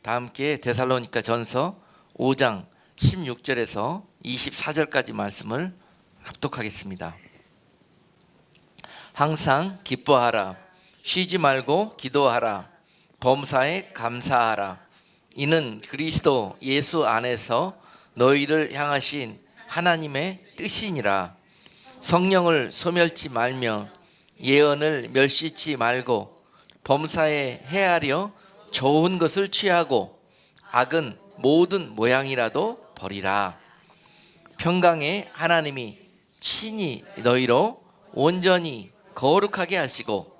다 함께 데살로니가 전서 5장 16절에서 24절까지 말씀을 합독하겠습니다. 항상 기뻐하라. 쉬지 말고 기도하라. 범사에 감사하라. 이는 그리스도 예수 안에서 너희를 향하신 하나님의 뜻이니라. 성령을 소멸치 말며 예언을 멸시치 말고 범사에 헤아려 좋은 것을 취하고 악은 모든 모양이라도 버리라. 평강의 하나님이 친히 너희로 온전히 거룩하게 하시고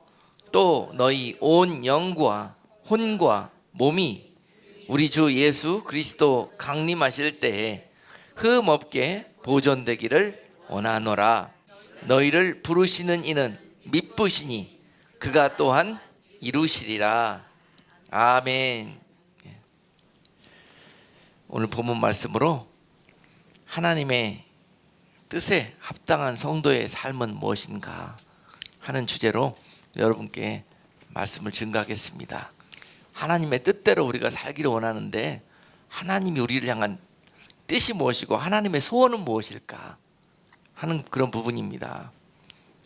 또 너희 온 영과 혼과 몸이 우리 주 예수 그리스도 강림하실 때에 흠없게 보존되기를 원하노라. 너희를 부르시는 이는 미쁘시니 그가 또한 이루시리라. 아멘. 오늘 본문 말씀으로 하나님의 뜻에 합당한 성도의 삶은 무엇인가 하는 주제로 여러분께 말씀을 증거하겠습니다. 하나님의 뜻대로 우리가 살기를 원하는데 하나님이 우리를 향한 뜻이 무엇이고 하나님의 소원은 무엇일까 하는 그런 부분입니다.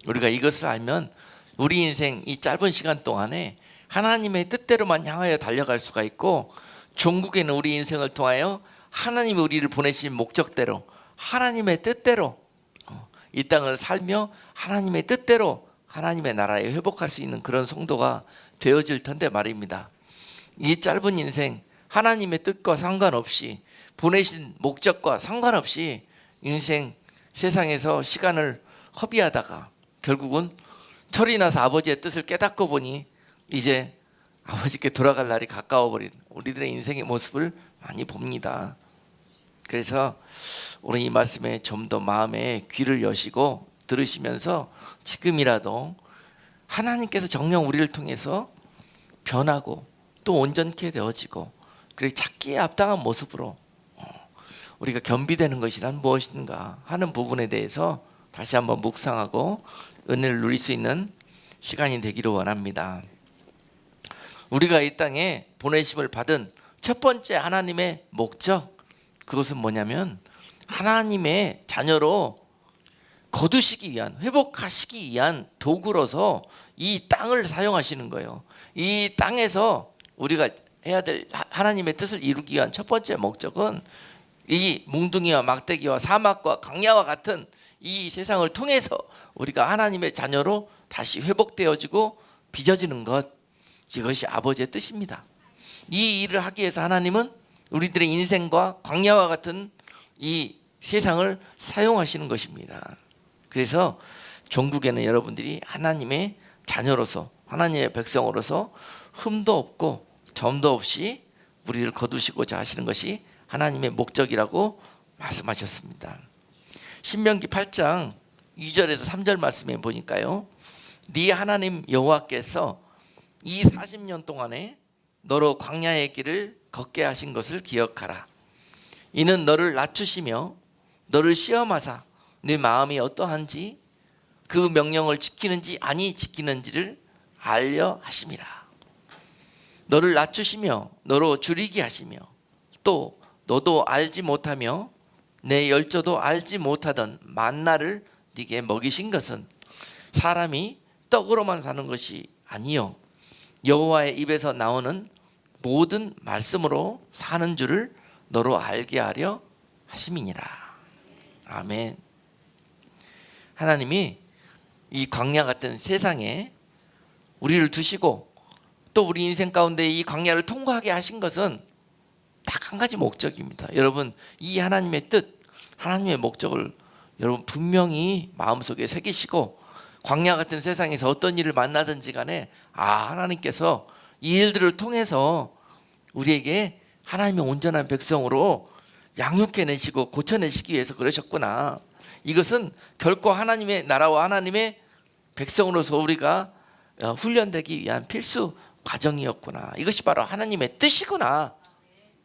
우리가 이것을 알면 우리 인생 이 짧은 시간 동안에 하나님의 뜻대로만 향하여 달려갈 수가 있고, 종국에는 우리 인생을 통하여 하나님이 우리를 보내신 목적대로 하나님의 뜻대로 이 땅을 살며 하나님의 뜻대로 하나님의 나라에 회복할 수 있는 그런 성도가 되어질 텐데 말입니다. 이 짧은 인생 하나님의 뜻과 상관없이 보내신 목적과 상관없이 인생 세상에서 시간을 허비하다가 결국은 철이 나서 아버지의 뜻을 깨닫고 보니 이제 아버지께 돌아갈 날이 가까워 버린 우리들의 인생의 모습을 많이 봅니다. 그래서 오늘 이 말씀에 좀 더 마음에 귀를 여시고 들으시면서 지금이라도 하나님께서 정녕 우리를 통해서 변하고 또 온전케 되어지고 그리고 찾기에 합당한 모습으로 우리가 겸비되는 것이란 무엇인가 하는 부분에 대해서 다시 한번 묵상하고 은혜를 누릴 수 있는 시간이 되기를 원합니다. 우리가 이 땅에 보내심을 받은 첫 번째 하나님의 목적, 그것은 뭐냐면 하나님의 자녀로 거두시기 위한, 회복하시기 위한 도구로서 이 땅을 사용하시는 거예요. 이 땅에서 우리가 해야 될 하나님의 뜻을 이루기 위한 첫 번째 목적은 이 뭉둥이와 막대기와 사막과 광야와 같은 이 세상을 통해서 우리가 하나님의 자녀로 다시 회복되어지고 빚어지는 것, 이것이 아버지의 뜻입니다. 이 일을 하기 위해서 하나님은 우리들의 인생과 광야와 같은 이 세상을 사용하시는 것입니다. 그래서 종국에는 여러분들이 하나님의 자녀로서, 하나님의 백성으로서 흠도 없고 점도 없이 우리를 거두시고자 하시는 것이 하나님의 목적이라고 말씀하셨습니다. 신명기 8장 2절에서 3절 말씀에 보니까요, 네 하나님 여호와께서 이 40년 동안에 너로 광야의 길을 걷게 하신 것을 기억하라. 이는 너를 낮추시며 너를 시험하사 네 마음이 어떠한지 그 명령을 지키는지 아니 지키는지를 알려 하심이라. 너를 낮추시며 너로 줄이게 하시며 또 너도 알지 못하며 내 열조도 알지 못하던 만나를 네게 먹이신 것은 사람이 떡으로만 사는 것이 아니요 여호와의 입에서 나오는 모든 말씀으로 사는 줄을 너로 알게 하려 하심이니라. 아멘. 하나님이 이 광야 같은 세상에 우리를 두시고 또 우리 인생 가운데 이 광야를 통과하게 하신 것은 딱 한 가지 목적입니다. 여러분, 이 하나님의 뜻, 하나님의 목적을 여러분 분명히 마음속에 새기시고 광야 같은 세상에서 어떤 일을 만나든지 간에 하나님께서 이 일들을 통해서 우리에게 하나님의 온전한 백성으로 양육해내시고 고쳐내시기 위해서 그러셨구나. 이것은 결코 하나님의 나라와 하나님의 백성으로서 우리가 훈련되기 위한 필수 과정이었구나. 이것이 바로 하나님의 뜻이구나.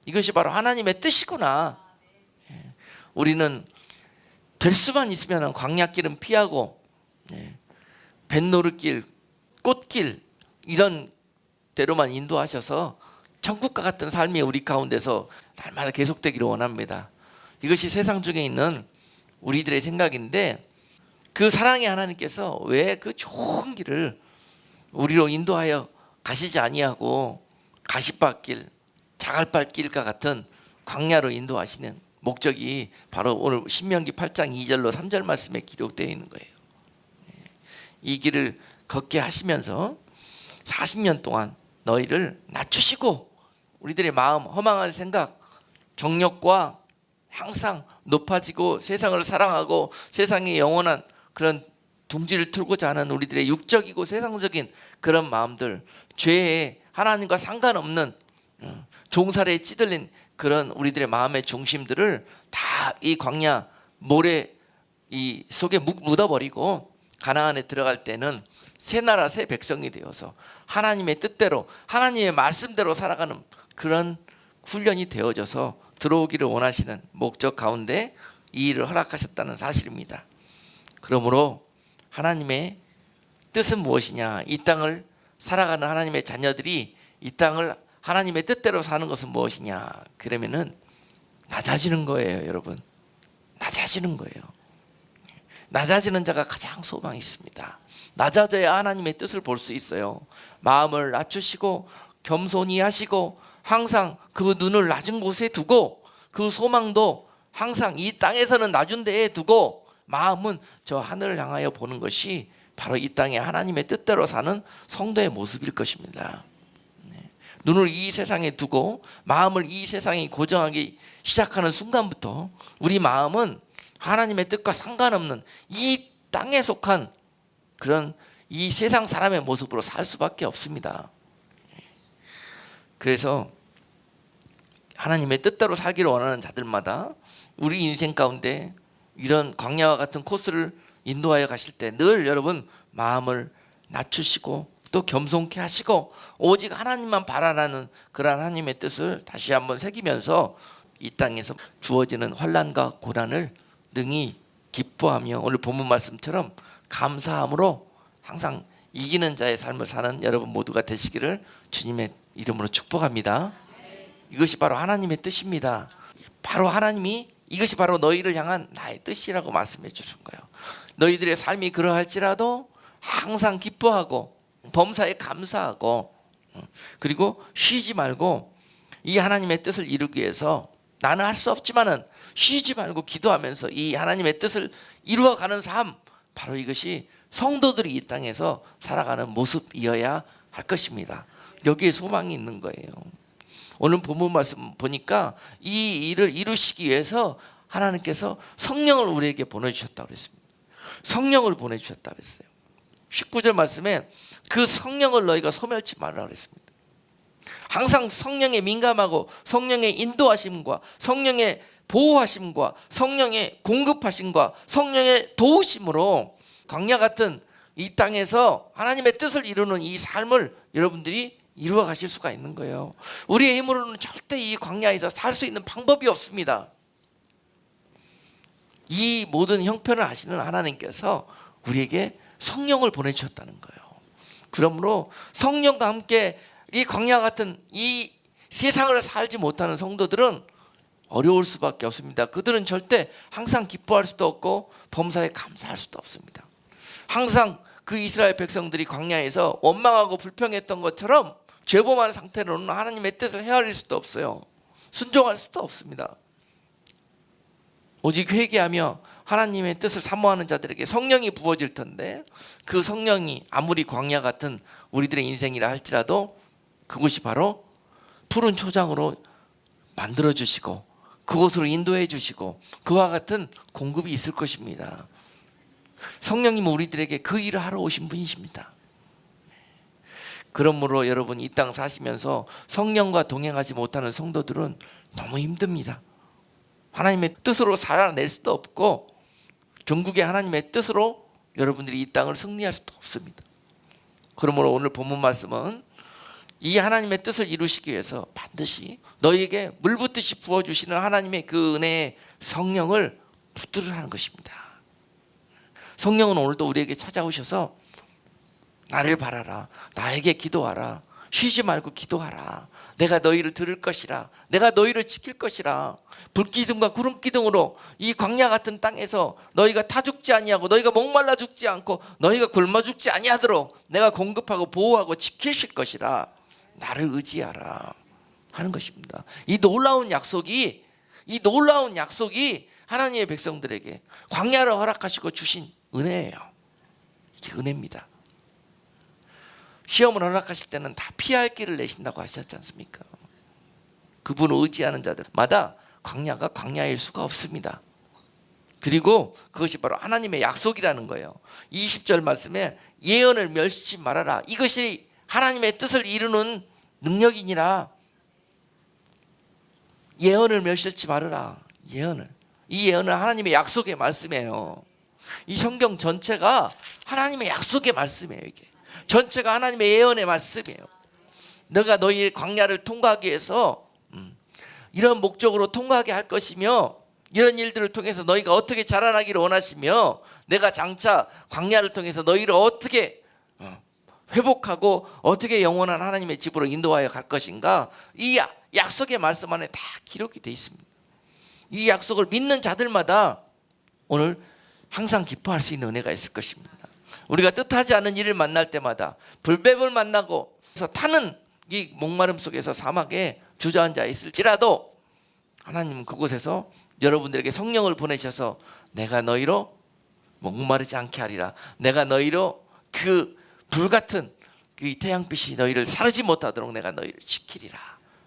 이것이 바로 하나님의 뜻이구나. 우리는 될 수만 있으면 광야길은 피하고 뱃노릇길, 꽃길 이런 대로만 인도하셔서 천국과 같은 삶이 우리 가운데서 날마다 계속되기를 원합니다. 이것이 세상 중에 있는 우리들의 생각인데, 그 사랑의 하나님께서 왜 그 좋은 길을 우리로 인도하여 가시지 아니하고 가시밭길, 자갈밭길과 같은 광야로 인도하시는 목적이 바로 오늘 신명기 8장 2절로 3절 말씀에 기록되어 있는 거예요. 이 길을 걷게 하시면서 40년 동안 너희를 낮추시고 우리들의 마음, 허망한 생각, 정욕과 항상 높아지고 세상을 사랑하고 세상의 영원한 그런 둥지를 틀고자 하는 우리들의 육적이고 세상적인 그런 마음들, 죄에 하나님과 상관없는 종살이에 찌들린 그런 우리들의 마음의 중심들을 다 이 광야 모래 이 속에 묻어버리고 가나안에 들어갈 때는 새 나라 새 백성이 되어서 하나님의 뜻대로 하나님의 말씀대로 살아가는 그런 훈련이 되어져서 들어오기를 원하시는 목적 가운데 이 일을 허락하셨다는 사실입니다. 그러므로 하나님의 뜻은 무엇이냐? 이 땅을 살아가는 하나님의 자녀들이 이 땅을 하나님의 뜻대로 사는 것은 무엇이냐? 그러면은 낮아지는 거예요, 여러분. 낮아지는 거예요. 낮아지는 자가 가장 소망이 있습니다. 낮아져야 하나님의 뜻을 볼 수 있어요. 마음을 낮추시고 겸손히 하시고 항상 그 눈을 낮은 곳에 두고 그 소망도 항상 이 땅에서는 낮은 데에 두고 마음은 저 하늘을 향하여 보는 것이 바로 이 땅에 하나님의 뜻대로 사는 성도의 모습일 것입니다. 눈을 이 세상에 두고 마음을 이 세상에 고정하기 시작하는 순간부터 우리 마음은 하나님의 뜻과 상관없는 이 땅에 속한 그런 이 세상 사람의 모습으로 살 수밖에 없습니다. 그래서 하나님의 뜻대로 살기를 원하는 자들마다 우리 인생 가운데 이런 광야와 같은 코스를 인도하여 가실 때 늘 여러분 마음을 낮추시고 또 겸손케 하시고 오직 하나님만 바라라는 그러한 하나님의 뜻을 다시 한번 새기면서 이 땅에서 주어지는 환난과 고난을 능히 기뻐하며 오늘 본문 말씀처럼 감사함으로 항상 이기는 자의 삶을 사는 여러분 모두가 되시기를 주님의 이름으로 축복합니다. 이것이 바로 하나님의 뜻입니다. 바로 하나님이 이것이 바로 너희를 향한 나의 뜻이라고 말씀해 주신 거예요. 너희들의 삶이 그러할지라도 항상 기뻐하고 범사에 감사하고 그리고 쉬지 말고 이 하나님의 뜻을 이루기 위해서 나는 할 수 없지만은 쉬지 말고 기도하면서 이 하나님의 뜻을 이루어가는 삶, 바로 이것이 성도들이 이 땅에서 살아가는 모습이어야 할 것입니다. 여기에 소망이 있는 거예요. 오늘 본문 말씀 보니까 이 일을 이루시기 위해서 하나님께서 성령을 우리에게 보내주셨다고 그랬습니다. 성령을 보내주셨다고 그랬어요. 19절 말씀에 그 성령을 너희가 소멸치 말라 그랬습니다. 항상 성령에 민감하고 성령의 인도하심과 성령의 보호하심과 성령의 공급하심과 성령의 도우심으로 광야 같은 이 땅에서 하나님의 뜻을 이루는 이 삶을 여러분들이 이루어 가실 수가 있는 거예요. 우리의 힘으로는 절대 이 광야에서 살 수 있는 방법이 없습니다. 이 모든 형편을 아시는 하나님께서 우리에게 성령을 보내주셨다는 거예요. 그러므로 성령과 함께 이 광야 같은 이 세상을 살지 못하는 성도들은 어려울 수밖에 없습니다. 그들은 절대 항상 기뻐할 수도 없고 범사에 감사할 수도 없습니다. 항상 그 이스라엘 백성들이 광야에서 원망하고 불평했던 것처럼 죄범한 상태로는 하나님의 뜻을 헤아릴 수도 없어요. 순종할 수도 없습니다. 오직 회개하며 하나님의 뜻을 사모하는 자들에게 성령이 부어질 텐데 그 성령이 아무리 광야 같은 우리들의 인생이라 할지라도 그곳이 바로 푸른 초장으로 만들어 주시고 그곳으로 인도해 주시고 그와 같은 공급이 있을 것입니다. 성령님은 우리들에게 그 일을 하러 오신 분이십니다. 그러므로 여러분 이 땅 사시면서 성령과 동행하지 못하는 성도들은 너무 힘듭니다. 하나님의 뜻으로 살아낼 수도 없고 전국의 하나님의 뜻으로 여러분들이 이 땅을 승리할 수도 없습니다. 그러므로 오늘 본문 말씀은 이 하나님의 뜻을 이루시기 위해서 반드시 너희에게 물 붓듯이 부어주시는 하나님의 그 은혜의 성령을 붙들으라 하는 것입니다. 성령은 오늘도 우리에게 찾아오셔서 나를 바라라, 나에게 기도하라, 쉬지 말고 기도하라. 내가 너희를 들을 것이라. 내가 너희를 지킬 것이라. 불기둥과 구름기둥으로 이 광야 같은 땅에서 너희가 타 죽지 아니하고 너희가 목말라 죽지 않고 너희가 굶어 죽지 아니하도록 내가 공급하고 보호하고 지키실 것이라. 나를 의지하라 하는 것입니다. 이 놀라운 약속이 하나님의 백성들에게 광야를 허락하시고 주신 은혜예요. 이게 은혜입니다. 시험을 허락하실 때는 다 피할 길을 내신다고 하셨지 않습니까? 그분을 의지하는 자들마다 광야가 광야일 수가 없습니다. 그리고 그것이 바로 하나님의 약속이라는 거예요. 20절 말씀에 예언을 멸시치 말아라. 이것이 하나님의 뜻을 이루는 능력이니라. 예언을 멸시치 말아라. 이 예언은 하나님의 약속의 말씀이에요. 이 성경 전체가 하나님의 약속의 말씀이에요. 이게 전체가 하나님의 예언의 말씀이에요. 너가 너희 광야를 통과하기 위해서 이런 목적으로 통과하게 할 것이며, 이런 일들을 통해서 너희가 어떻게 자라나기를 원하시며, 내가 장차 광야를 통해서 너희를 어떻게 회복하고 어떻게 영원한 하나님의 집으로 인도하여 갈 것인가, 이 약속의 말씀 안에 다 기록이 되어 있습니다. 이 약속을 믿는 자들마다 오늘 항상 기뻐할 수 있는 은혜가 있을 것입니다. 우리가 뜻하지 않은 일을 만날 때마다, 불뱀을 만나고 타는 이 목마름 속에서 사막에 주저앉아 있을지라도 하나님은 그곳에서 여러분들에게 성령을 보내셔서 내가 너희로 목마르지 않게 하리라. 내가 너희로 그 불같은 그 태양빛이 너희를 사르지 못하도록 내가 너희를 지키리라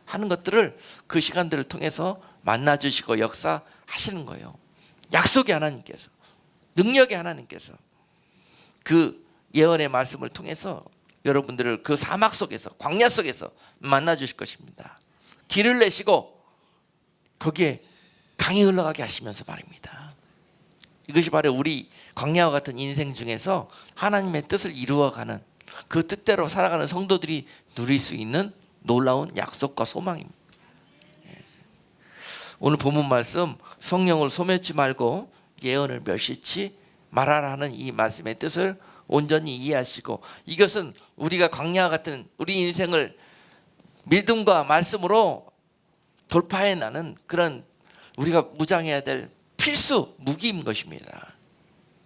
하는 것들을 그 시간들을 통해서 만나주시고 역사하시는 거예요. 약속의 하나님께서, 능력의 하나님께서 그 예언의 말씀을 통해서 여러분들을 그 사막 속에서, 광야 속에서 만나주실 것입니다. 길을 내시고 거기에 강이 흘러가게 하시면서 말입니다. 이것이 바로 우리 광야와 같은 인생 중에서 하나님의 뜻을 이루어가는, 그 뜻대로 살아가는 성도들이 누릴 수 있는 놀라운 약속과 소망입니다. 오늘 본문 말씀, 성령을 소멸치 말고 예언을 멸시치 말하라는 이 말씀의 뜻을 온전히 이해하시고, 이것은 우리가 광야와 같은 우리 인생을 믿음과 말씀으로 돌파해 나는 그런 우리가 무장해야 될 필수 무기인 것입니다.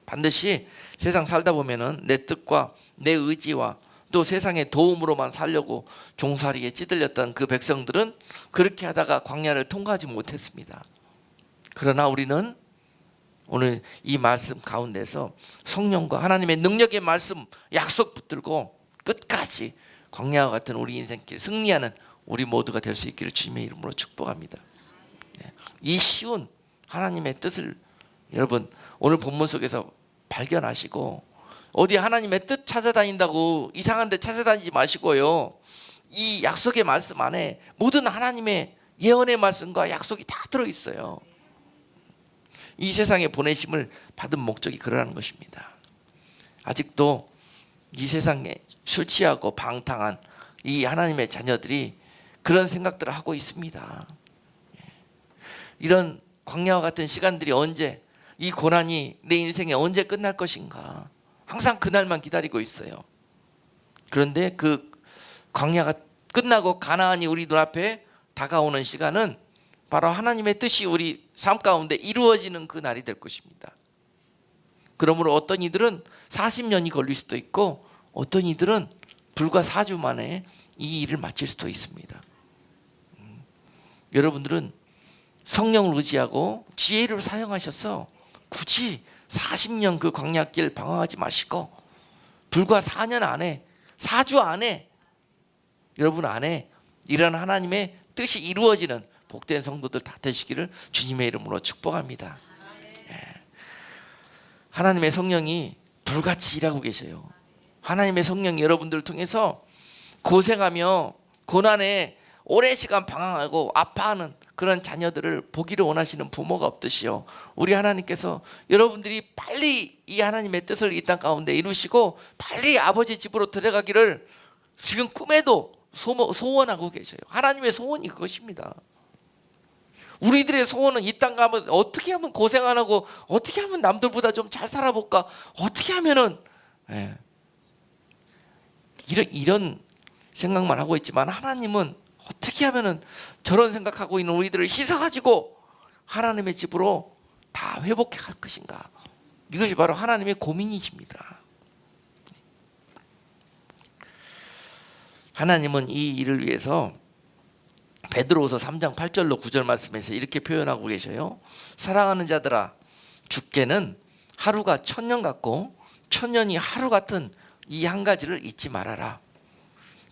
반드시 세상 살다 보면은 내 뜻과 내 의지와 또 세상의 도움으로만 살려고 종살이에 찌들렸던 그 백성들은 그렇게 하다가 광야를 통과하지 못했습니다. 그러나 우리는 오늘 이 말씀 가운데서 성령과 하나님의 능력의 말씀 약속 붙들고 끝까지 광야와 같은 우리 인생길 승리하는 우리 모두가 될 수 있기를 주님의 이름으로 축복합니다. 이 쉬운 하나님의 뜻을 여러분 오늘 본문 속에서 발견하시고, 어디 하나님의 뜻 찾아다닌다고 이상한 데 찾아다니지 마시고요, 이 약속의 말씀 안에 모든 하나님의 예언의 말씀과 약속이 다 들어있어요. 이 세상에 보내심을 받은 목적이 그러라는 것입니다. 아직도 이 세상에 술 취하고 방탕한 이 하나님의 자녀들이 그런 생각들을 하고 있습니다. 이런 광야와 같은 시간들이 언제, 이 고난이 내 인생에 언제 끝날 것인가, 항상 그날만 기다리고 있어요. 그런데 그 광야가 끝나고 가나안이 우리 눈앞에 다가오는 시간은 바로 하나님의 뜻이 우리 삶 가운데 이루어지는 그 날이 될 것입니다. 그러므로 어떤 이들은 40년이 걸릴 수도 있고, 어떤 이들은 불과 4주 만에 이 일을 마칠 수도 있습니다. 여러분들은 성령을 의지하고 지혜를 사용하셔서 굳이 40년 그 광야길 방황하지 마시고, 불과 4년 안에, 4주 안에 여러분 안에 이런 하나님의 뜻이 이루어지는 복된 성도들 다 되시기를 주님의 이름으로 축복합니다. 하나님의 성령이 불같이 일하고 계셔요. 하나님의 성령이 여러분들을 통해서 고생하며 고난에 오랜 시간 방황하고 아파하는 그런 자녀들을 보기를 원하시는 부모가 없듯이요, 우리 하나님께서 여러분들이 빨리 이 하나님의 뜻을 이 땅 가운데 이루시고 빨리 아버지 집으로 들어가기를 지금 꿈에도 소원하고 계셔요. 하나님의 소원이 그것입니다. 우리들의 소원은 이 땅 가면 어떻게 하면 고생 안 하고 어떻게 하면 남들보다 좀 잘 살아볼까, 어떻게 하면은 이런 생각만 하고 있지만 하나님은 어떻게 하면은 저런 생각하고 있는 우리들을 씻어가지고 하나님의 집으로 다 회복해 갈 것인가. 이것이 바로 하나님의 고민이십니다. 하나님은 이 일을 위해서 베드로후서 3장 8절로 9절 말씀에서 이렇게 표현하고 계셔요. 사랑하는 자들아, 주께는 하루가 천년 같고 천년이 하루 같은 이 한 가지를 잊지 말아라.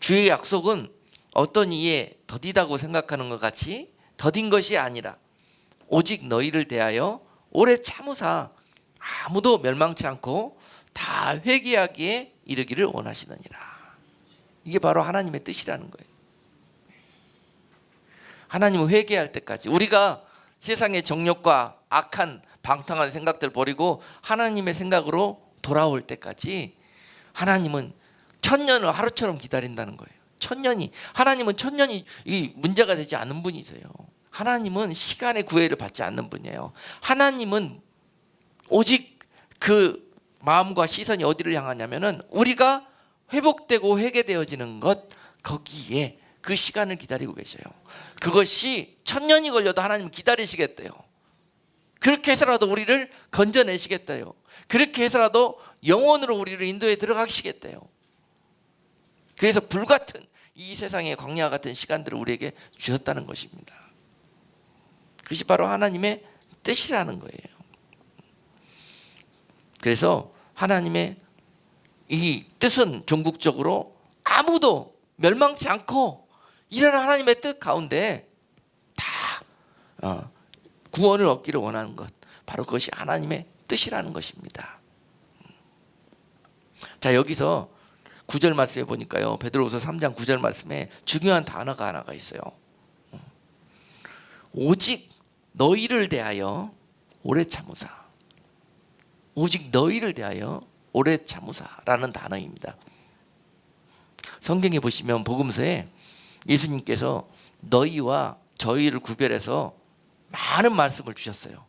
주의 약속은 어떤 이에 더디다고 생각하는 것 같이 더딘 것이 아니라 오직 너희를 대하여 오래 참으사 아무도 멸망치 않고 다 회개하기에 이르기를 원하시느니라. 이게 바로 하나님의 뜻이라는 거예요. 하나님은 회개할 때까지, 우리가 세상의 정욕과 악한 방탕한 생각들 버리고 하나님의 생각으로 돌아올 때까지 하나님은 천년을 하루처럼 기다린다는 거예요. 하나님은 천년이 이 문제가 되지 않은 분이세요. 하나님은 시간의 구애를 받지 않는 분이에요. 하나님은 오직 그 마음과 시선이 어디를 향하냐면은 우리가 회복되고 회개되어지는 것, 거기에 그 시간을 기다리고 계셔요. 그것이 천년이 걸려도 하나님은 기다리시겠대요. 그렇게 해서라도 우리를 건져내시겠대요. 그렇게 해서라도 영원으로 우리를 인도에 들어가시겠대요. 그래서 불같은 이 세상의 광야와 같은 시간들을 우리에게 주셨다는 것입니다. 그것이 바로 하나님의 뜻이라는 거예요. 그래서 하나님의 이 뜻은 종국적으로 아무도 멸망치 않고 이라는 하나님의 뜻 가운데 다 구원을 얻기를 원하는 것, 바로 그것이 하나님의 뜻이라는 것입니다. 자, 여기서 9절 말씀에 보니까요, 베드로후서 3장 9절 말씀에 중요한 단어가 하나가 있어요. 오직 너희를 대하여 오래 참으사. 오직 너희를 대하여 오래 참으사라는 단어입니다. 성경에 보시면 복음서에 예수님께서 너희와 저희를 구별해서 많은 말씀을 주셨어요.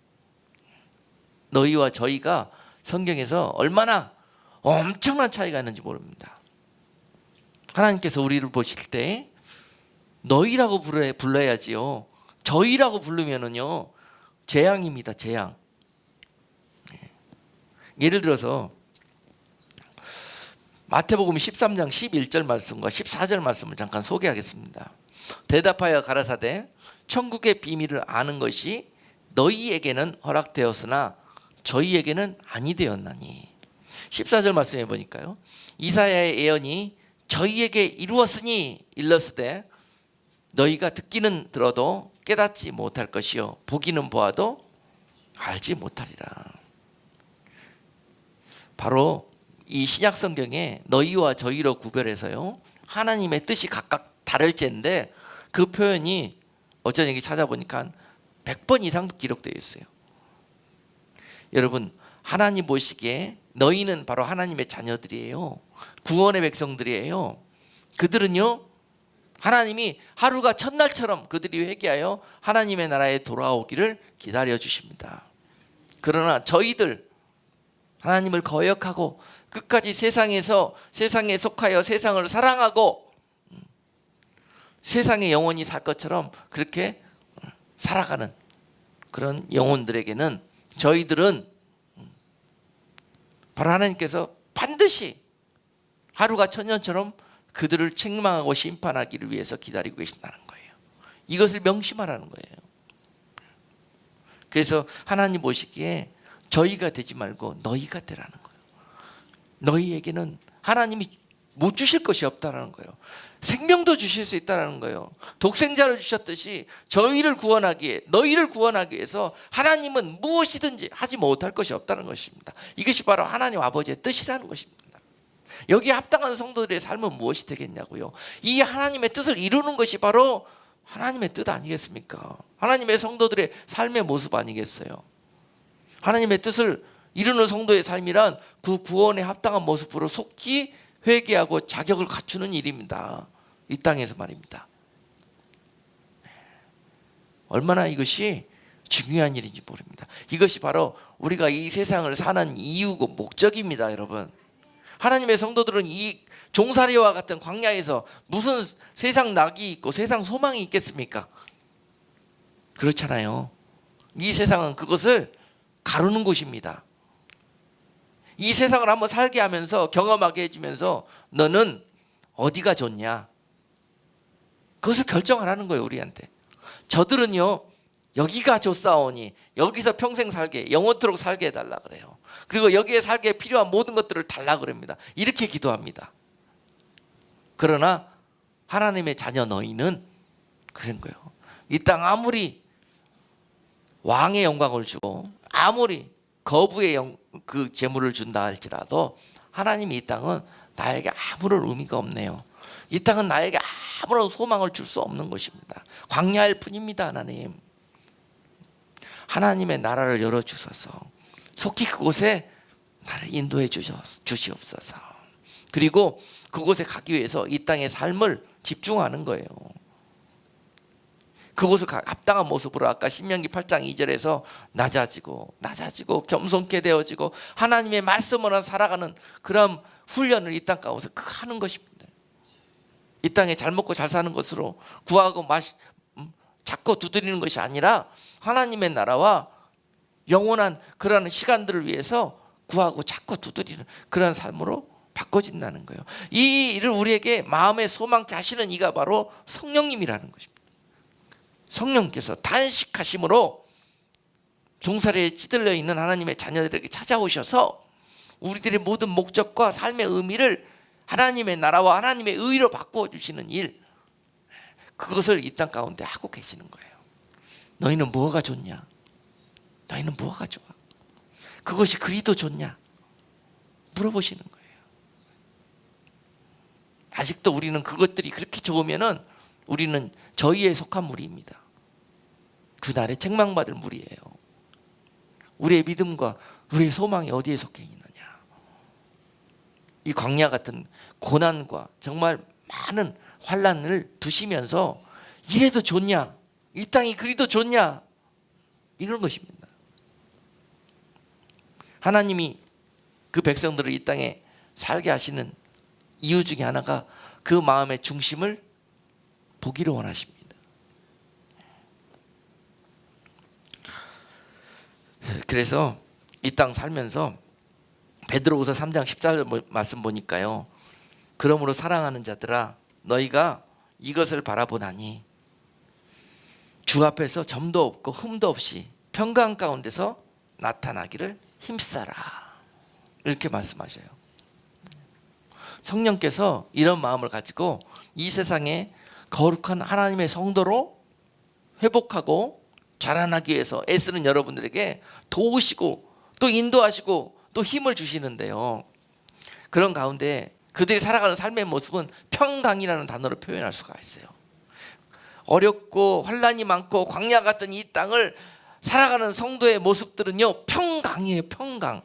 너희와 저희가 성경에서 얼마나 엄청난 차이가 있는지 모릅니다. 하나님께서 우리를 보실 때 너희라고 불러야지요. 저희라고 부르면은요 재앙입니다. 재앙. 예를 들어서 마태복음 13장 11절 말씀과 14절 말씀을 잠깐 소개하겠습니다. 대답하여 가라사대 천국의 비밀을 아는 것이 너희에게는 허락되었으나 저희에게는 아니 되었나니. 14절 말씀해 보니까요, 이사야의 예언이 저희에게 이루었으니 일렀으되 너희가 듣기는 들어도 깨닫지 못할 것이요 보기는 보아도 알지 못하리라. 바로 이 신약 성경에 너희와 저희로 구별해서요 하나님의 뜻이 각각 다를지인데 그 표현이 어쩐 얘기 찾아보니까 100번 이상도 기록되어 있어요. 여러분, 하나님 보시기에 너희는 바로 하나님의 자녀들이에요. 구원의 백성들이에요. 그들은요 하나님이 하루가 첫날처럼 그들이 회개하여 하나님의 나라에 돌아오기를 기다려 주십니다. 그러나 저희들 하나님을 거역하고 끝까지 세상에 속하여 세상을 사랑하고 세상에 영원히 살 것처럼 그렇게 살아가는 그런 영혼들에게는, 저희들은 바로 하나님께서 반드시 하루가 천년처럼 그들을 책망하고 심판하기를 위해서 기다리고 계신다는 거예요. 이것을 명심하라는 거예요. 그래서 하나님 보시기에 저희가 되지 말고 너희가 되라는 거예요. 너희에게는 하나님이 못 주실 것이 없다라는 거예요. 생명도 주실 수 있다라는 거예요. 독생자를 주셨듯이 너희를 구원하기 위해서 하나님은 무엇이든지 하지 못할 것이 없다는 것입니다. 이것이 바로 하나님 아버지의 뜻이라는 것입니다. 여기에 합당한 성도들의 삶은 무엇이 되겠냐고요. 이 하나님의 뜻을 이루는 것이 바로 하나님의 뜻 아니겠습니까? 하나님의 성도들의 삶의 모습 아니겠어요? 하나님의 뜻을 이루는 성도의 삶이란 그 구원에 합당한 모습으로 속히 회개하고 자격을 갖추는 일입니다. 이 땅에서 말입니다. 얼마나 이것이 중요한 일인지 모릅니다. 이것이 바로 우리가 이 세상을 사는 이유고 목적입니다, 여러분. 하나님의 성도들은 이 종살이와 같은 광야에서 무슨 세상 낙이 있고 세상 소망이 있겠습니까? 그렇잖아요. 이 세상은 그것을 가르는 곳입니다. 이 세상을 한번 살게 하면서 경험하게 해주면서 너는 어디가 좋냐? 그것을 결정하라는 거예요, 우리한테. 저들은요, 여기가 좋사오니 여기서 평생 살게, 영원토록 살게 해달라 그래요. 그리고 여기에 살게 필요한 모든 것들을 달라 그럽니다. 이렇게 기도합니다. 그러나 하나님의 자녀 너희는 그런 거예요. 이 땅 아무리 왕의 영광을 주고 아무리 거부의 그 재물을 준다 할지라도 하나님이 이 땅은 나에게 아무런 의미가 없네요. 이 땅은 나에게 아무런 소망을 줄 수 없는 것입니다. 광야일 뿐입니다. 하나님의 나라를 열어주셔서 속히 그곳에 나를 인도해 주시옵소서. 그리고 그곳에 가기 위해서 이 땅의 삶을 집중하는 거예요. 그곳을 합당한 모습으로 아까 신명기 8장 2절에서 낮아지고 겸손케 되어지고 하나님의 말씀으로 살아가는 그런 훈련을 이 땅 가운데서 하는 것입니다. 이 땅에 잘 먹고 잘 사는 것으로 구하고 찾고 두드리는 것이 아니라 하나님의 나라와 영원한 그런 시간들을 위해서 구하고 찾고 두드리는 그런 삶으로 바꿔진다는 거예요. 이 일을 우리에게 마음에 소망케 하시는 이가 바로 성령님이라는 것입니다. 성령께서 단식하심으로 종살이에 찌들려 있는 하나님의 자녀들에게 찾아오셔서 우리들의 모든 목적과 삶의 의미를 하나님의 나라와 하나님의 의로 바꾸어 주시는 일, 그것을 이 땅 가운데 하고 계시는 거예요. 너희는 뭐가 좋냐? 너희는 뭐가 좋아? 그것이 그리도 좋냐? 물어보시는 거예요. 아직도 우리는 그것들이 그렇게 좋으면은 우리는 저희에 속한 무리입니다. 그날에 책망받을 무리예요. 우리의 믿음과 우리의 소망이 어디에 속해 있느냐? 이 광야 같은 고난과 정말 많은 환난을 두시면서 이래도 좋냐? 이 땅이 그리도 좋냐? 이런 것입니다. 하나님이 그 백성들을 이 땅에 살게 하시는 이유 중에 하나가 그 마음의 중심을 보기를 원하십니다. 그래서 이 땅 살면서 베드로후서 3장 14절 말씀 보니까요, 그러므로 사랑하는 자들아 너희가 이것을 바라보나니 주 앞에서 점도 없고 흠도 없이 평강 가운데서 나타나기를 힘써라, 이렇게 말씀하셔요. 성령께서 이런 마음을 가지고 이 세상에 거룩한 하나님의 성도로 회복하고 자라나기 위해서 애쓰는 여러분들에게 도우시고 또 인도하시고 또 힘을 주시는데요, 그런 가운데 그들이 살아가는 삶의 모습은 평강이라는 단어로 표현할 수가 있어요. 어렵고 환난이 많고 광야 같은 이 땅을 살아가는 성도의 모습들은요, 평강이에요. 평강.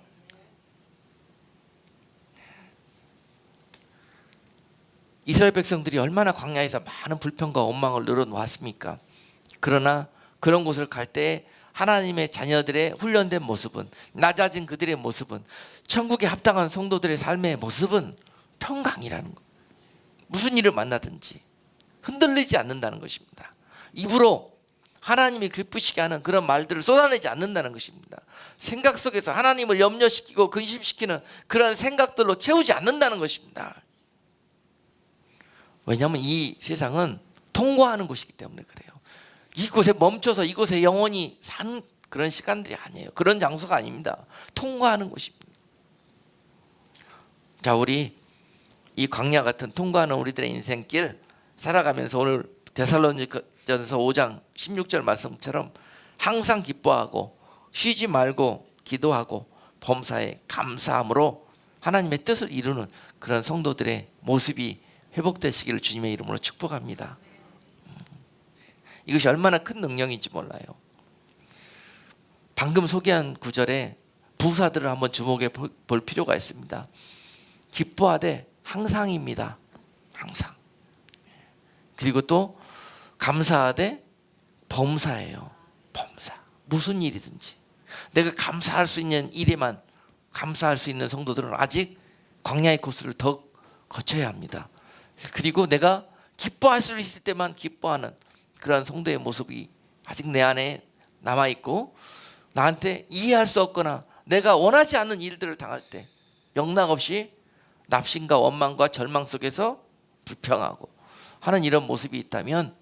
이스라엘 백성들이 얼마나 광야에서 많은 불평과 원망을 늘어놓았습니까? 그러나 그런 곳을 갈 때 하나님의 자녀들의 훈련된 모습은, 낮아진 그들의 모습은, 천국에 합당한 성도들의 삶의 모습은 평강이라는 것. 무슨 일을 만나든지 흔들리지 않는다는 것입니다. 입으로 하나님이 기쁘시게 하는 그런 말들을 쏟아내지 않는다는 것입니다. 생각 속에서 하나님을 염려시키고 근심시키는 그런 생각들로 채우지 않는다는 것입니다. 왜냐하면 이 세상은 통과하는 곳이기 때문에 그래요. 이곳에 멈춰서 이곳에 영원히 산 그런 시간들이 아니에요. 그런 장소가 아닙니다. 통과하는 곳입니다. 자, 우리 이 광야 같은 통과하는 우리들의 인생길 살아가면서 오늘 데살로니가전서 5장 16절 말씀처럼 항상 기뻐하고 쉬지 말고 기도하고 범사에 감사함으로 하나님의 뜻을 이루는 그런 성도들의 모습이 회복되시기를 주님의 이름으로 축복합니다. 이것이 얼마나 큰 능력인지 몰라요. 방금 소개한 구절에 부사들을 한번 주목해 볼 필요가 있습니다. 기뻐하되 항상입니다. 항상. 그리고 또 감사하되 범사예요. 범사. 무슨 일이든지 내가 감사할 수 있는 일에만 감사할 수 있는 성도들은 아직 광야의 코스를 더 거쳐야 합니다. 그리고 내가 기뻐할 수 있을 때만 기뻐하는 그러한 성도의 모습이 아직 내 안에 남아있고, 나한테 이해할 수 없거나 내가 원하지 않는 일들을 당할 때 영락없이 납심과 원망과 절망 속에서 불평하고 하는 이런 모습이 있다면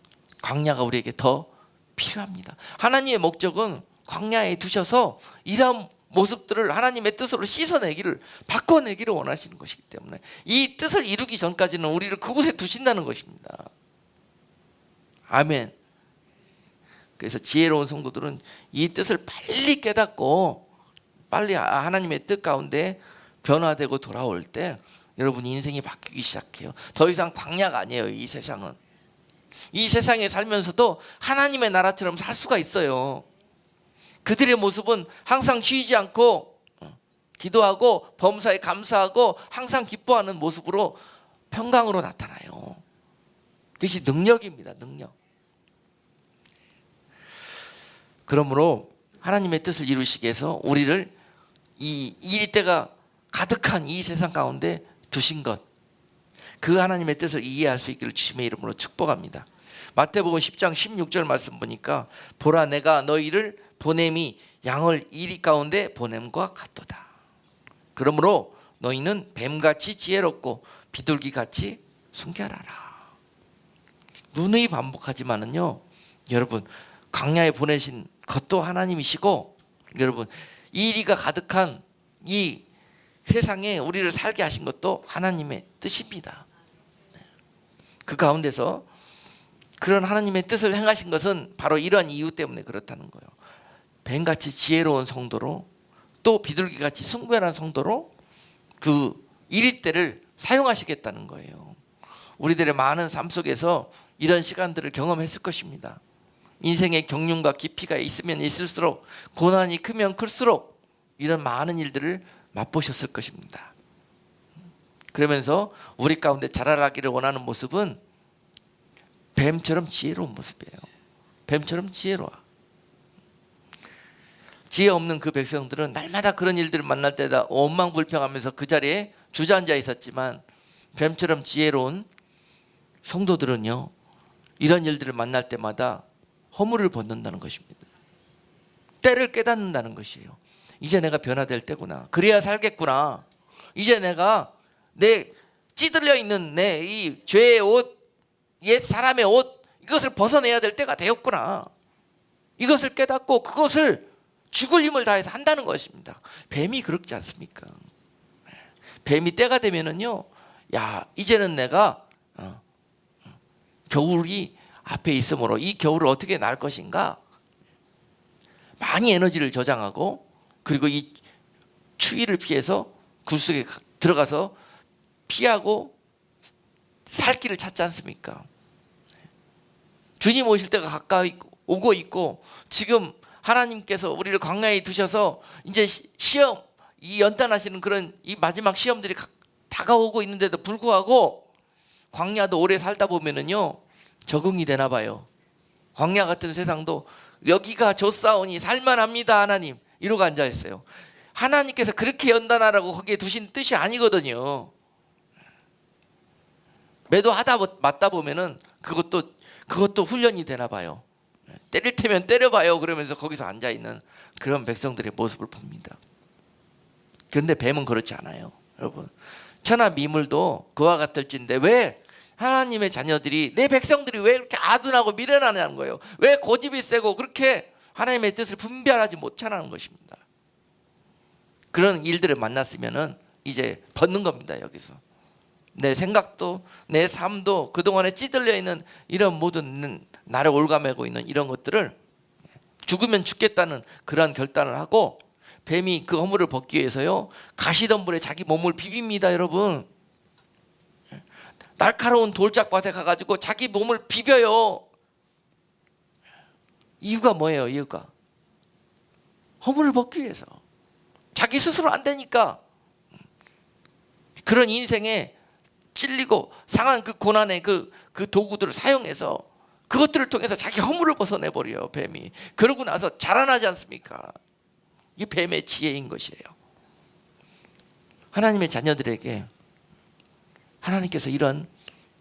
광야가 우리에게 더 필요합니다. 하나님의 목적은 광야에 두셔서 이런 모습들을 하나님의 뜻으로 씻어내기를, 바꿔내기를 원하시는 것이기 때문에 이 뜻을 이루기 전까지는 우리를 그곳에 두신다는 것입니다. 아멘. 그래서 지혜로운 성도들은 이 뜻을 빨리 깨닫고 빨리 하나님의 뜻 가운데 변화되고 돌아올 때 여러분 인생이 바뀌기 시작해요. 더 이상 광야가 아니에요. 이 세상은. 이 세상에 살면서도 하나님의 나라처럼 살 수가 있어요. 그들의 모습은 항상 쉬지 않고 기도하고 범사에 감사하고 항상 기뻐하는 모습으로 평강으로 나타나요. 그것이 능력입니다. 능력. 그러므로 하나님의 뜻을 이루시기 위해서 우리를 이 이리때가 가득한 이 세상 가운데 두신 것, 그 하나님의 뜻을 이해할 수 있기를 주님의 이름으로 축복합니다. 마태복음 10장 16절 말씀 보니까 보라 내가 너희를 보냄이 양을 이리 가운데 보냄과 같도다. 그러므로 너희는 뱀같이 지혜롭고 비둘기같이 순결하라. 누누이 반복하지만은요, 여러분 광야에 보내신 그것도 하나님이시고, 여러분 이리가 가득한 이 세상에 우리를 살게 하신 것도 하나님의 뜻입니다. 그 가운데서 그런 하나님의 뜻을 행하신 것은 바로 이러한 이유 때문에 그렇다는 거예요. 뱀같이 지혜로운 성도로, 또 비둘기같이 순결한 성도로 그 이리때를 사용하시겠다는 거예요. 우리들의 많은 삶 속에서 이런 시간들을 경험했을 것입니다. 인생의 경륜과 깊이가 있으면 있을수록, 고난이 크면 클수록 이런 많은 일들을 맛보셨을 것입니다. 그러면서 우리 가운데 자라나기를 원하는 모습은 뱀처럼 지혜로운 모습이에요. 뱀처럼 지혜로워. 지혜 없는 그 백성들은 날마다 그런 일들을 만날 때다 원망불평하면서 그 자리에 주저앉아 있었지만, 뱀처럼 지혜로운 성도들은요, 이런 일들을 만날 때마다 허물을 벗는다는 것입니다. 때를 깨닫는다는 것이에요. 이제 내가 변화될 때구나. 그래야 살겠구나. 이제 내가 내 찌들려 있는 내 이 죄의 옷, 옛 사람의 옷, 이것을 벗어내야 될 때가 되었구나. 이것을 깨닫고 그것을 죽을 힘을 다해서 한다는 것입니다. 뱀이 그렇지 않습니까? 뱀이 때가 되면은요, 야 이제는 내가 겨울이 앞에 있으므로 이 겨울을 어떻게 날 것인가, 많이 에너지를 저장하고, 그리고 이 추위를 피해서 굴 속에 들어가서 피하고 살 길을 찾지 않습니까? 주님 오실 때가 가까이 오고 있고, 지금 하나님께서 우리를 광야에 두셔서 이제 시험, 이 연단하시는 그런 이 마지막 시험들이 다가오고 있는데도 불구하고 광야도 오래 살다 보면은요, 적응이 되나 봐요. 광야 같은 세상도 여기가 좋사오니 살만합니다 하나님, 이러고 앉아 있어요. 하나님께서 그렇게 연단하라고 거기에 두신 뜻이 아니거든요. 매도하다 맞다 보면은 그것도 훈련이 되나 봐요. 때릴 테면 때려봐요 그러면서 거기서 앉아 있는 그런 백성들의 모습을 봅니다. 그런데 뱀은 그렇지 않아요. 여러분, 천하 미물도 그와 같을진데 왜 하나님의 자녀들이, 내 백성들이 왜 이렇게 아둔하고 미련하냐는 거예요. 왜 고집이 세고 그렇게 하나님의 뜻을 분별하지 못하는 것입니다. 그런 일들을 만났으면은 이제 벗는 겁니다. 여기서 내 생각도 내 삶도 그동안에 찌들려 있는 이런 모든 나를 올가매고 있는 이런 것들을 죽으면 죽겠다는 그러한 결단을 하고, 뱀이 그 허물을 벗기 위해서요, 가시덤불에 자기 몸을 비빕니다. 여러분, 날카로운 돌짝밭에 가가지고 자기 몸을 비벼요. 이유가 뭐예요? 이유가 허물을 벗기 위해서. 자기 스스로 안 되니까. 그런 인생에 찔리고 상한 그 고난의 그 도구들을 사용해서 그것들을 통해서 자기 허물을 벗어내버려요, 뱀이. 그러고 나서 자라나지 않습니까? 이게 뱀의 지혜인 것이에요. 하나님의 자녀들에게 하나님께서 이런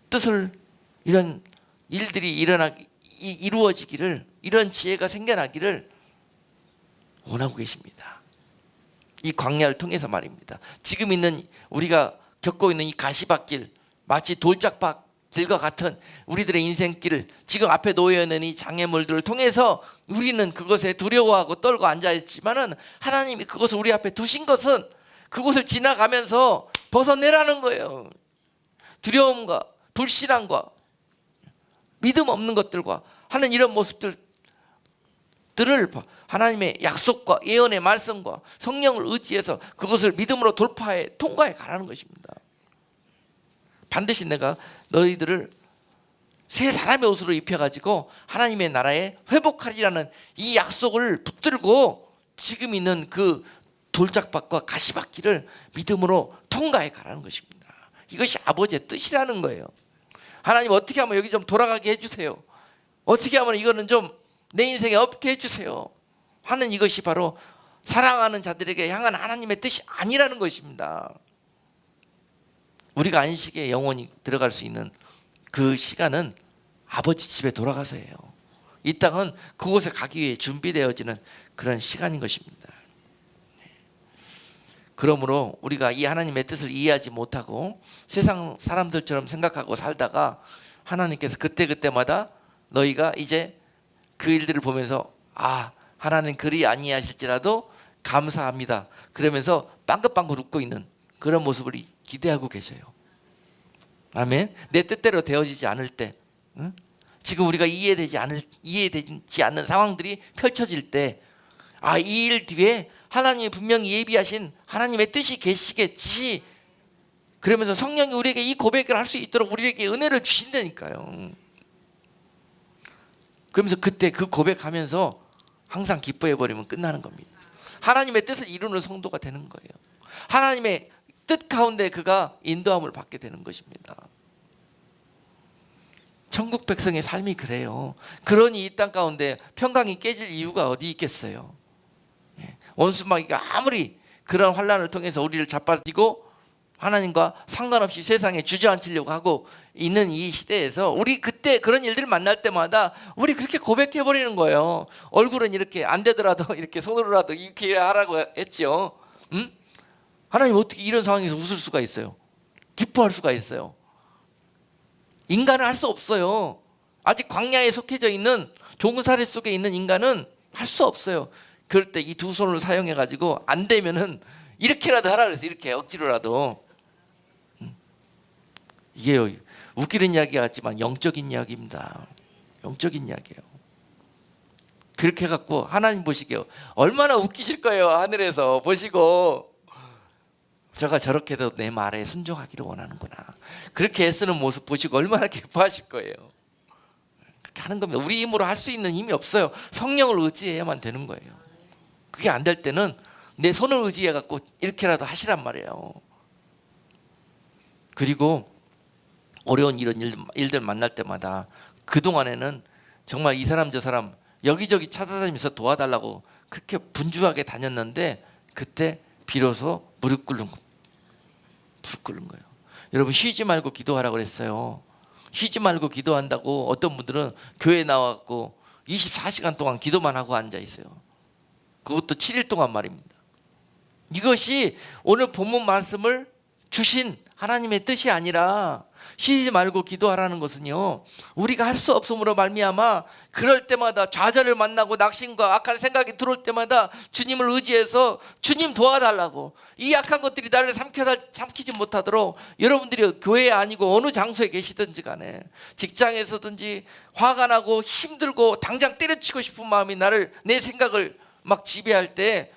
뜻을, 이런 일들이 이루어지기를, 이런 지혜가 생겨나기를 원하고 계십니다. 이 광야를 통해서 말입니다. 지금 있는 우리가 겪고 있는 이 가시밭길, 마치 돌짝밭길과 같은 우리들의 인생길을, 지금 앞에 놓여 있는 이 장애물들을 통해서 우리는 그것에 두려워하고 떨고 앉아있지만은 하나님이 그것을 우리 앞에 두신 것은 그곳을 지나가면서 벗어내라는 거예요. 두려움과 불신앙과 믿음 없는 것들과 하는 이런 모습들을 하나님의 약속과 예언의 말씀과 성령을 의지해서 그것을 믿음으로 돌파해 통과해 가라는 것입니다. 반드시 내가 너희들을 새 사람의 옷으로 입혀가지고 하나님의 나라에 회복하리라는 이 약속을 붙들고 지금 있는 그 돌짝밭과 가시밭길을 믿음으로 통과해 가라는 것입니다. 이것이 아버지의 뜻이라는 거예요. 하나님, 어떻게 하면 여기 좀 돌아가게 해주세요. 어떻게 하면 이거는 좀 내 인생에 없게 해주세요 하는, 이것이 바로 사랑하는 자들에게 향한 하나님의 뜻이 아니라는 것입니다. 우리가 안식에 영원히 들어갈 수 있는 그 시간은 아버지 집에 돌아가서예요. 이 땅은 그곳에 가기 위해 준비되어지는 그런 시간인 것입니다. 그러므로 우리가 이 하나님의 뜻을 이해하지 못하고 세상 사람들처럼 생각하고 살다가 하나님께서 그때그때마다 너희가 이제 그 일들을 보면서 하나님 그리 아니하실지라도 감사합니다 그러면서 빵긋빵긋 웃고 있는 그런 모습을 기대하고 계셔요. 아멘. 내 뜻대로 되어지지 않을 때, 지금 우리가 이해되지 않는 상황들이 펼쳐질 때, 이 일 뒤에 하나님이 분명히 예비하신 하나님의 뜻이 계시겠지, 그러면서 성령이 우리에게 이 고백을 할 수 있도록 우리에게 은혜를 주신다니까요. 그러면서 그때 그 고백하면서 항상 기뻐해버리면 끝나는 겁니다. 하나님의 뜻을 이루는 성도가 되는 거예요. 하나님의 뜻 가운데 그가 인도함을 받게 되는 것입니다. 천국 백성의 삶이 그래요. 그러니 이 땅 가운데 평강이 깨질 이유가 어디 있겠어요. 원수마귀가 아무리 그런 환난을 통해서 우리를 잡아들이고 하나님과 상관없이 세상에 주저앉히려고 하고 있는 이 시대에서 우리 그때 그런 일들을 만날 때마다 우리 그렇게 고백해버리는 거예요. 얼굴은 이렇게 안 되더라도 이렇게 손으로라도 이렇게 하라고 했죠. 하나님, 어떻게 이런 상황에서 웃을 수가 있어요? 기뻐할 수가 있어요? 인간은 할 수 없어요. 아직 광야에 속해져 있는 종살이 속에 있는 인간은 할 수 없어요. 그럴 때 이 두 손을 사용해 가지고 안 되면은 이렇게라도 하라 그래서 이렇게 억지로라도. 이게 웃기는 이야기 같지만 영적인 이야기입니다. 영적인 이야기예요. 그렇게 해갖고 하나님 보시게요, 얼마나 웃기실 거예요. 하늘에서 보시고 저가 저렇게도 내 말에 순종하기를 원하는구나, 그렇게 애쓰는 모습 보시고 얼마나 기뻐하실 거예요. 그렇게 하는 겁니다. 우리 힘으로 할 수 있는 힘이 없어요. 성령을 의지해야만 되는 거예요. 그게 안 될 때는 내 손을 의지해갖고 이렇게라도 하시란 말이에요. 그리고 어려운 이런 일들 만날 때마다 그동안에는 정말 이 사람 저 사람 여기저기 찾아다니면서 도와달라고 그렇게 분주하게 다녔는데 그때 비로소 무릎 꿇는 거예요. 여러분, 쉬지 말고 기도하라고 그랬어요. 쉬지 말고 기도한다고 어떤 분들은 교회에 나와갖고 24시간 동안 기도만 하고 앉아 있어요. 그것도 7일 동안 말입니다. 이것이 오늘 본문 말씀을 주신 하나님의 뜻이 아니라, 쉬지 말고 기도하라는 것은요, 우리가 할 수 없음으로 말미암아 그럴 때마다 좌절을 만나고 낙심과 악한 생각이 들어올 때마다 주님을 의지해서 주님 도와달라고, 이 악한 것들이 나를 삼키지 못하도록 여러분들이 교회에 아니고 어느 장소에 계시든지 간에, 직장에서든지 화가 나고 힘들고 당장 때려치고 싶은 마음이 내 생각을 막 지배할 때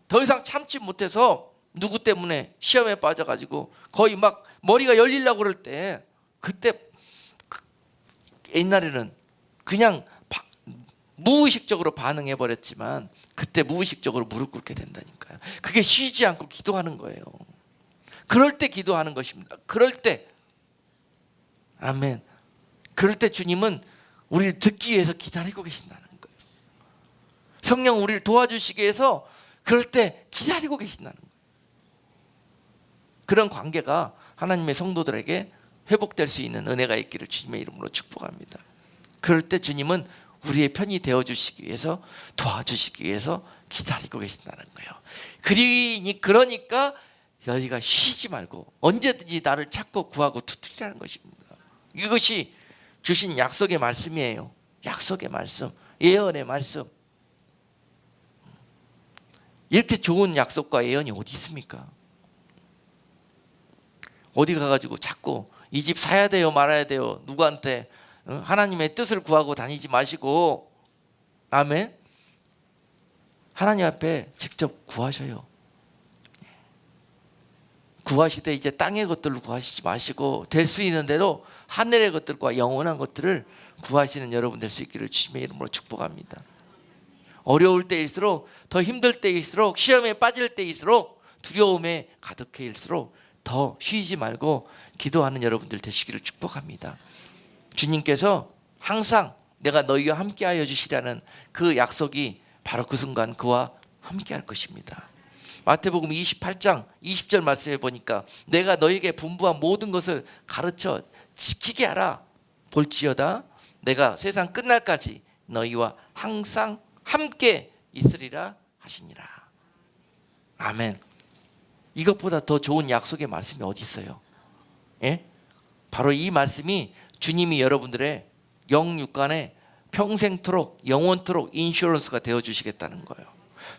더 이상 참지 못해서 누구 때문에 시험에 빠져가지고 거의 막 머리가 열리려고 그럴 때, 그때 옛날에는 그냥 무의식적으로 반응해버렸지만 그때 무의식적으로 무릎 꿇게 된다니까요. 그게 쉬지 않고 기도하는 거예요. 그럴 때 기도하는 것입니다. 그럴 때, 아멘. 그럴 때 주님은 우리를 듣기 위해서 기다리고 계신다는 거예요. 성령 우리를 도와주시기 위해서 그럴 때 기다리고 계신다는 거예요. 그런 관계가 하나님의 성도들에게 회복될 수 있는 은혜가 있기를 주님의 이름으로 축복합니다. 그럴 때 주님은 우리의 편이 되어주시기 위해서, 도와주시기 위해서 기다리고 계신다는 거예요. 그러니까 너희가 쉬지 말고 언제든지 나를 찾고 구하고 두드리라는 것입니다. 이것이 주신 약속의 말씀이에요. 약속의 말씀, 예언의 말씀. 이렇게 좋은 약속과 예언이 어디 있습니까? 어디 가가지고 자꾸 이 집 사야 돼요 말아야 돼요, 누구한테 하나님의 뜻을 구하고 다니지 마시고, 아멘. 하나님 앞에 직접 구하셔요. 구하시되 이제 땅의 것들을 구하시지 마시고 될 수 있는 대로 하늘의 것들과 영원한 것들을 구하시는 여러분 될 수 있기를 주님의 이름으로 축복합니다. 어려울 때일수록, 더 힘들 때일수록, 시험에 빠질 때일수록, 두려움에 가득해일수록 더 쉬지 말고 기도하는 여러분들 되시기를 축복합니다. 주님께서 항상 내가 너희와 함께하여 주시라는 그 약속이 바로 그 순간 그와 함께할 것입니다. 마태복음 28장 20절 말씀에 보니까 내가 너희에게 분부한 모든 것을 가르쳐 지키게 하라. 볼지어다 내가 세상 끝날까지 너희와 항상 함께 있으리라 하시니라. 아멘. 이것보다 더 좋은 약속의 말씀이 어디 있어요? 예? 바로 이 말씀이 주님이 여러분들의 영육간에 평생토록 영원토록 인슈런스가 되어주시겠다는 거예요.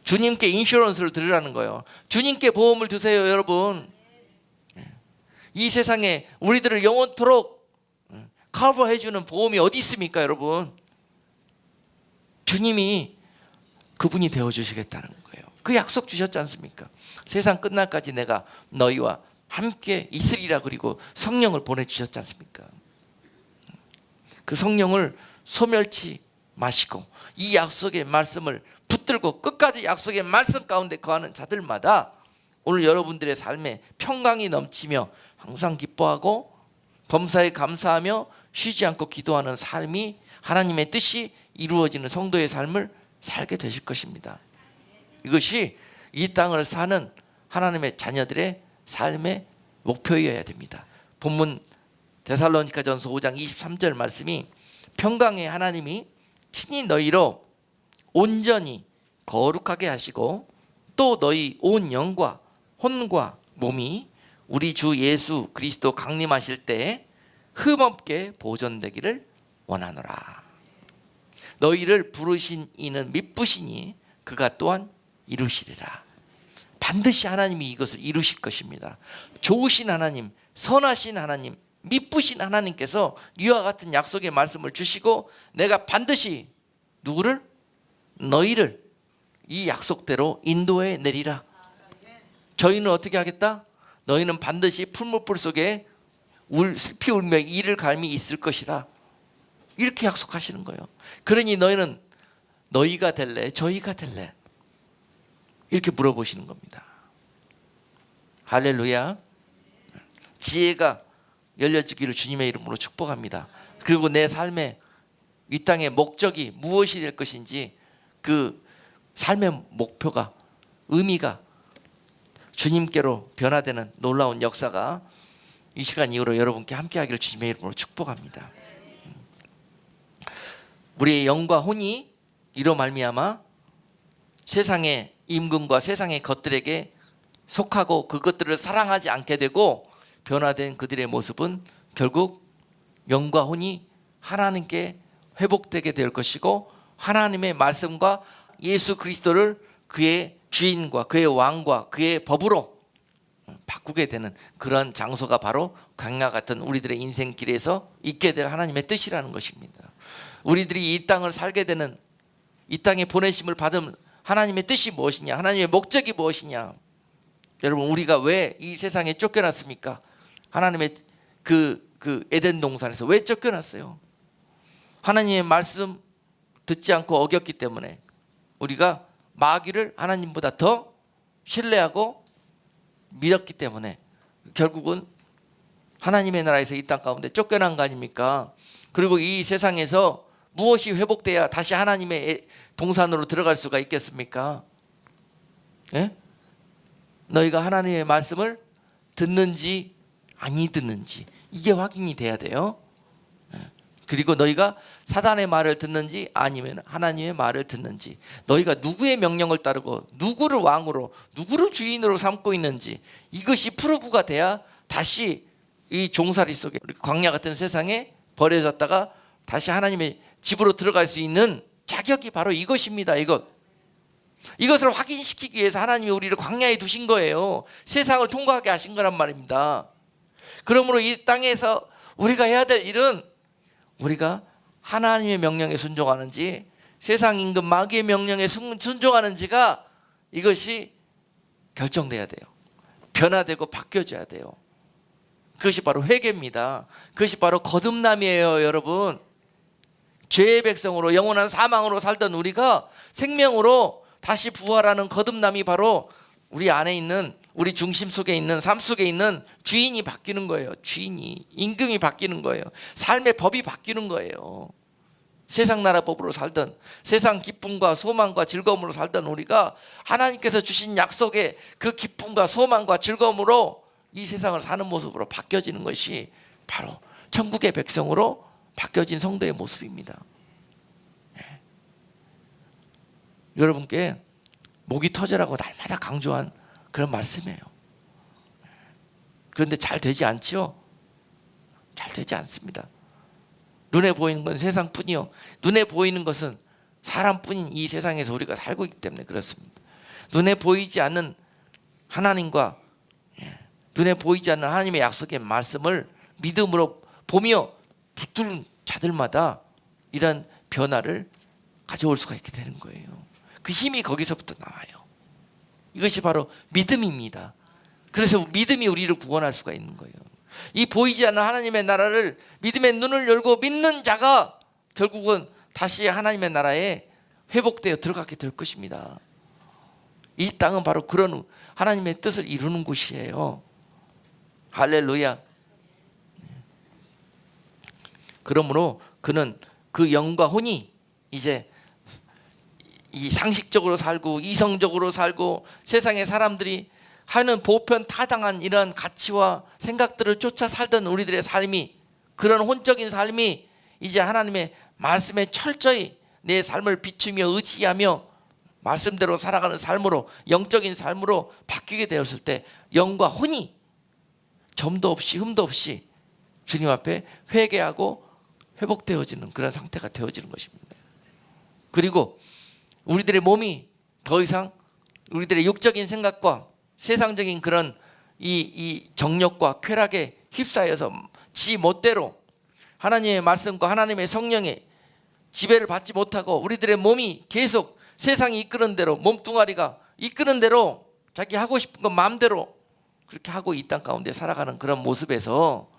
주님께 인슈런스를 들으라는 거예요. 주님께 보험을 드세요 여러분. 이 세상에 우리들을 영원토록 커버해주는 보험이 어디 있습니까 여러분? 주님이 그분이 되어주시겠다는 거예요. 그 약속 주셨지 않습니까? 세상 끝날까지 내가 너희와 함께 있으리라. 그리고 성령을 보내주셨지 않습니까? 그 성령을 소멸치 마시고 이 약속의 말씀을 붙들고 끝까지 약속의 말씀 가운데 거하는 자들마다 오늘 여러분들의 삶에 평강이 넘치며 항상 기뻐하고 범사에 감사하며 쉬지 않고 기도하는 삶이 하나님의 뜻이 이루어지는 성도의 삶을 살게 되실 것입니다. 이것이 이 땅을 사는 하나님의 자녀들의 삶의 목표여야 됩니다. 본문 데살로니가전서 5장 23절 말씀이 평강의 하나님이 친히 너희로 온전히 거룩하게 하시고 또 너희 온 영과 혼과 몸이 우리 주 예수 그리스도 강림하실 때에 흠없게 보존되기를 원하노라. 너희를 부르신 이는 미쁘시니 그가 또한 이루시리라. 반드시 하나님이 이것을 이루실 것입니다. 좋으신 하나님, 선하신 하나님, 미쁘신 하나님께서 이와 같은 약속의 말씀을 주시고 내가 반드시 누구를? 너희를 이 약속대로 인도해 내리라. 저희는 어떻게 하겠다? 너희는 반드시 풀무불 속에 슬피 울며 이를 갈미 있을 것이라. 이렇게 약속하시는 거예요. 그러니 너희는 너희가 될래? 저희가 될래? 이렇게 물어보시는 겁니다. 할렐루야. 지혜가 열려지기를 주님의 이름으로 축복합니다. 그리고 내 삶의 이 땅의 목적이 무엇이 될 것인지 그 삶의 목표가, 의미가 주님께로 변화되는 놀라운 역사가 이 시간 이후로 여러분께 함께하기를 주님의 이름으로 축복합니다. 우리의 영과 혼이 이로 말미암아 세상의 임금과 세상의 것들에게 속하고 그것들을 사랑하지 않게 되고 변화된 그들의 모습은 결국 영과 혼이 하나님께 회복되게 될 것이고 하나님의 말씀과 예수 그리스도를 그의 주인과 그의 왕과 그의 법으로 바꾸게 되는 그런 장소가 바로 강과 같은 우리들의 인생길에서 있게 될 하나님의 뜻이라는 것입니다. 우리들이 이 땅을 살게 되는, 이 땅에 보내심을 받은 하나님의 뜻이 무엇이냐, 하나님의 목적이 무엇이냐. 여러분, 우리가 왜 이 세상에 쫓겨났습니까? 하나님의 그 에덴 동산에서 왜 쫓겨났어요? 하나님의 말씀 듣지 않고 어겼기 때문에 우리가 마귀를 하나님보다 더 신뢰하고 믿었기 때문에 결국은 하나님의 나라에서 이 땅 가운데 쫓겨난 거 아닙니까? 그리고 이 세상에서 무엇이 회복돼야 다시 하나님의 동산으로 들어갈 수가 있겠습니까? 예? 너희가 하나님의 말씀을 듣는지 아니 듣는지 이게 확인이 돼야 돼요. 그리고 너희가 사단의 말을 듣는지 아니면 하나님의 말을 듣는지, 너희가 누구의 명령을 따르고 누구를 왕으로 누구를 주인으로 삼고 있는지, 이것이 프루브가 돼야 다시 이 종살이 속에 광야 같은 세상에 버려졌다가 다시 하나님의 집으로 들어갈 수 있는 자격이 바로 이것입니다. 이것을 확인시키기 위해서 하나님이 우리를 광야에 두신 거예요. 세상을 통과하게 하신 거란 말입니다. 그러므로 이 땅에서 우리가 해야 될 일은 우리가 하나님의 명령에 순종하는지 세상 임금 마귀의 명령에 순종하는지가 이것이 결정돼야 돼요. 변화되고 바뀌어져야 돼요. 그것이 바로 회개입니다. 그것이 바로 거듭남이에요. 여러분, 죄의 백성으로 영원한 사망으로 살던 우리가 생명으로 다시 부활하는 거듭남이 바로 우리 안에 있는, 우리 중심 속에 있는, 삶 속에 있는 주인이 바뀌는 거예요. 주인이, 임금이 바뀌는 거예요. 삶의 법이 바뀌는 거예요. 세상 나라 법으로 살던, 세상 기쁨과 소망과 즐거움으로 살던 우리가 하나님께서 주신 약속의 그 기쁨과 소망과 즐거움으로 이 세상을 사는 모습으로 바뀌어지는 것이 바로 천국의 백성으로 바뀌어진 성도의 모습입니다. 여러분께 목이 터져라고 날마다 강조한 그런 말씀이에요. 그런데 잘 되지 않지요? 잘 되지 않습니다. 눈에 보이는 건 세상뿐이요, 눈에 보이는 것은 사람뿐인 이 세상에서 우리가 살고 있기 때문에 그렇습니다. 눈에 보이지 않는 하나님과 눈에 보이지 않는 하나님의 약속의 말씀을 믿음으로 보며 붙드는 자들마다 이런 변화를 가져올 수가 있게 되는 거예요. 그 힘이 거기서부터 나와요. 이것이 바로 믿음입니다. 그래서 믿음이 우리를 구원할 수가 있는 거예요. 이 보이지 않는 하나님의 나라를 믿음의 눈을 열고 믿는 자가 결국은 다시 하나님의 나라에 회복되어 들어가게 될 것입니다. 이 땅은 바로 그런 하나님의 뜻을 이루는 곳이에요. 할렐루야. 그러므로 그는 그 영과 혼이 이제 이 상식적으로 살고 이성적으로 살고 세상의 사람들이 하는 보편 타당한 이런 가치와 생각들을 쫓아 살던 우리들의 삶이, 그런 혼적인 삶이 이제 하나님의 말씀에 철저히 내 삶을 비추며 의지하며 말씀대로 살아가는 삶으로, 영적인 삶으로 바뀌게 되었을 때 영과 혼이 점도 없이 흠도 없이 주님 앞에 회개하고 회복되어지는 그런 상태가 되어지는 것입니다. 그리고 우리들의 몸이 더 이상 우리들의 육적인 생각과 세상적인 그런 이 정욕과 쾌락에 휩싸여서 지 멋대로 하나님의 말씀과 하나님의 성령의 지배를 받지 못하고 우리들의 몸이 계속 세상이 이끄는 대로, 몸뚱아리가 이끄는 대로 자기 하고 싶은 것 마음대로 그렇게 하고 이 땅 가운데 살아가는 그런 모습에서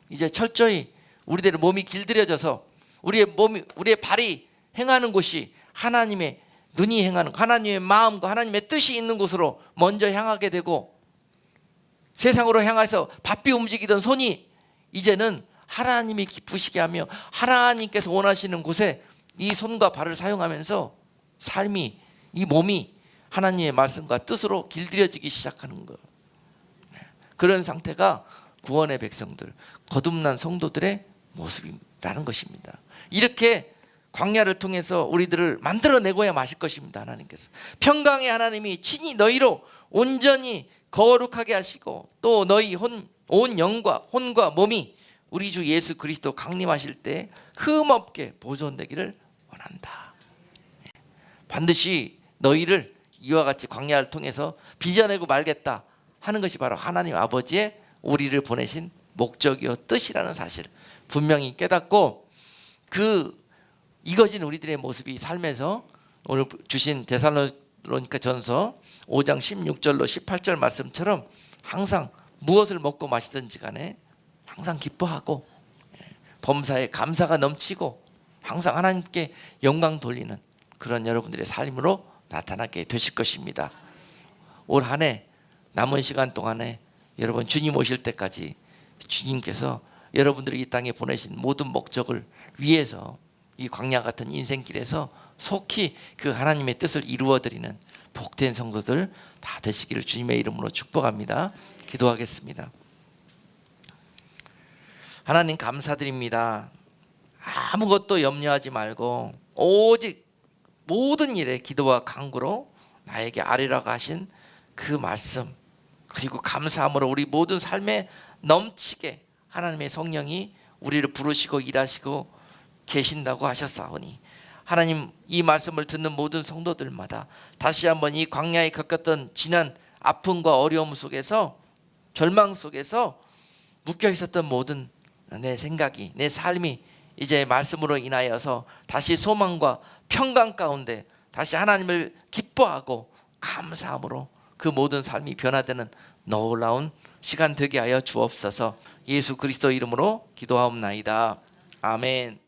이제 철저히 우리들의 몸이 길들여져서 우리의 발이 행하는 곳이 하나님의 눈이 행하는, 하나님의 마음과 하나님의 뜻이 있는 곳으로 먼저 향하게 되고, 세상으로 향해서 바삐 움직이던 손이 이제는 하나님이 기쁘시게 하며 하나님께서 원하시는 곳에 이 손과 발을 사용하면서 삶이, 이 몸이 하나님의 말씀과 뜻으로 길들여지기 시작하는 것. 그런 상태가 구원의 백성들, 거듭난 성도들의 모습이라는 것입니다. 이렇게 광야를 통해서 우리들을 만들어내고야 마실 것입니다. 하나님께서 평강의 하나님이 친히 너희로 온전히 거룩하게 하시고 또 너희 온 영과 혼과 몸이 우리 주 예수 그리스도 강림하실 때 흠없게 보존되기를 원한다. 반드시 너희를 이와 같이 광야를 통해서 빚어내고 말겠다 하는 것이 바로 하나님 아버지의 우리를 보내신 목적이요 뜻이라는 사실 분명히 깨닫고, 이거진 우리들의 모습이 삶에서 오늘 주신 데살로니가 전서 5장 16절로 18절 말씀처럼 항상 무엇을 먹고 마시든지 간에 항상 기뻐하고 범사에 감사가 넘치고 항상 하나님께 영광 돌리는 그런 여러분들의 삶으로 나타나게 되실 것입니다. 올 한 해 남은 시간 동안에 여러분 주님 오실 때까지 주님께서 여러분들이 이 땅에 보내신 모든 목적을 위해서 이 광야 같은 인생길에서 속히 그 하나님의 뜻을 이루어드리는 복된 성도들 다 되시기를 주님의 이름으로 축복합니다. 기도하겠습니다. 하나님 감사드립니다. 아무것도 염려하지 말고 오직 모든 일에 기도와 간구로 나에게 아뢰라고 하신 그 말씀, 그리고 감사함으로 우리 모든 삶에 넘치게 하나님의 성령이 우리를 부르시고 일하시고 계신다고 하셨사오니, 하나님 이 말씀을 듣는 모든 성도들마다 다시 한번 이 광야에 겪었던 지난 아픔과 어려움 속에서, 절망 속에서 묶여 있었던 모든 내 생각이, 내 삶이 이제 말씀으로 인하여서 다시 소망과 평강 가운데 다시 하나님을 기뻐하고 감사함으로 그 모든 삶이 변화되는 놀라운 시간 되게 하여 주옵소서. 예수 그리스도 이름으로 기도하옵나이다. 아멘.